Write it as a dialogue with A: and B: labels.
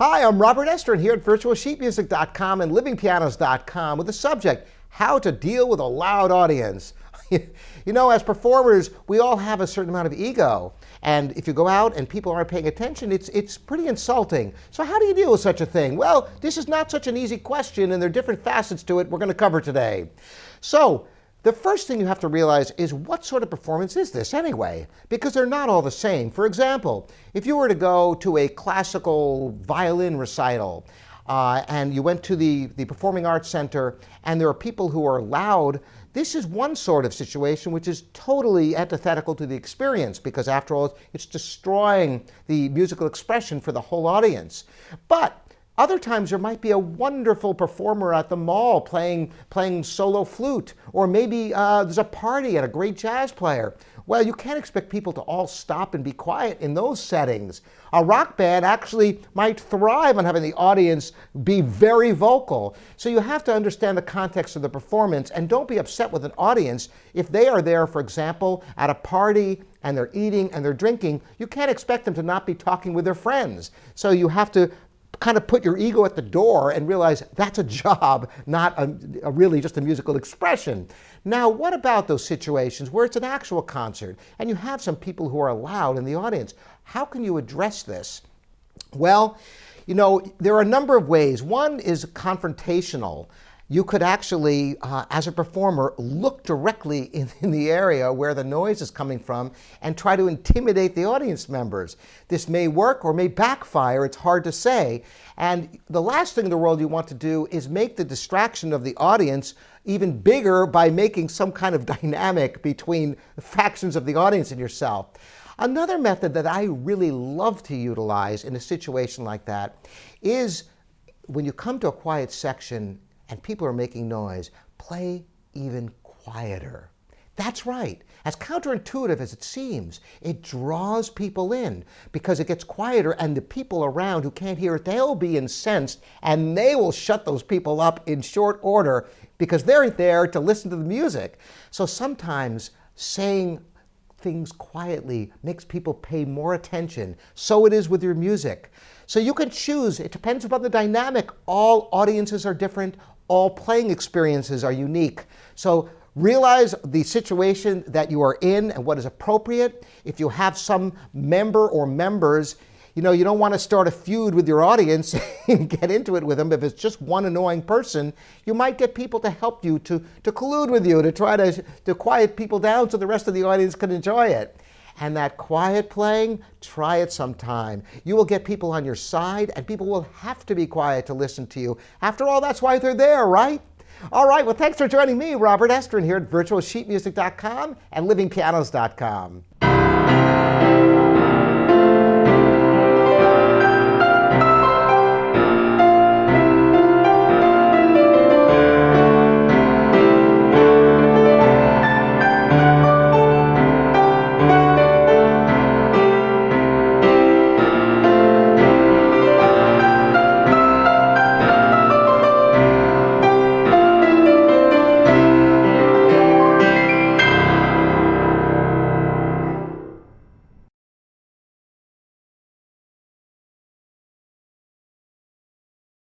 A: Hi, I'm Robert Estrin here at virtualsheetmusic.com and livingpianos.com with the subject, how to deal with a loud audience. You know, as performers, we all have a certain amount of ego. And if you go out and people aren't paying attention, it's pretty insulting. So how do you deal with such a thing? Well, this is not such an easy question, and there are different facets to it we're going to cover today. So, the first thing you have to realize is what sort of performance is this anyway? Because they're not all the same. For example, if you were to go to a classical violin recital and you went to the Performing Arts Center and there are people who are loud, this is one sort of situation which is totally antithetical to the experience because after all, it's destroying the musical expression for the whole audience. But other times there might be a wonderful performer at the mall playing solo flute, or maybe there's a party and a great jazz player. Well, you can't expect people to all stop and be quiet in those settings. A rock band actually might thrive on having the audience be very vocal. So you have to understand the context of the performance and don't be upset with an audience if they are there, for example, at a party and they're eating and they're drinking. You can't expect them to not be talking with their friends. So you have to kind of put your ego at the door and realize that's a job, not a really just a musical expression. Now, what about those situations where it's an actual concert and you have some people who are loud in the audience? How can you address this? Well, you know, there are a number of ways. One is confrontational. You could actually, as a performer, look directly in the area where the noise is coming from and try to intimidate the audience members. This may work or may backfire, it's hard to say. And the last thing in the world you want to do is make the distraction of the audience even bigger by making some kind of dynamic between the factions of the audience and yourself. Another method that I really love to utilize in a situation like that is when you come to a quiet section and people are making noise, play even quieter. That's right. As counterintuitive as it seems, it draws people in because it gets quieter and the people around who can't hear it, they'll be incensed and they will shut those people up in short order because they're there to listen to the music. So sometimes saying things quietly makes people pay more attention. So it is with your music. So you can choose. It depends upon the dynamic. All audiences are different. All playing experiences are unique. So realize the situation that you are in and what is appropriate. If you have some member or members, you know, you don't want to start a feud with your audience and get into it with them. If it's just one annoying person, you might get people to help you, to collude with you, to try to quiet people down so the rest of the audience can enjoy it. And that quiet playing, try it sometime. You will get people on your side, and people will have to be quiet to listen to you. After all, that's why they're there, right? All right, well, thanks for joining me, Robert Estrin, here at virtualsheetmusic.com and livingpianos.com.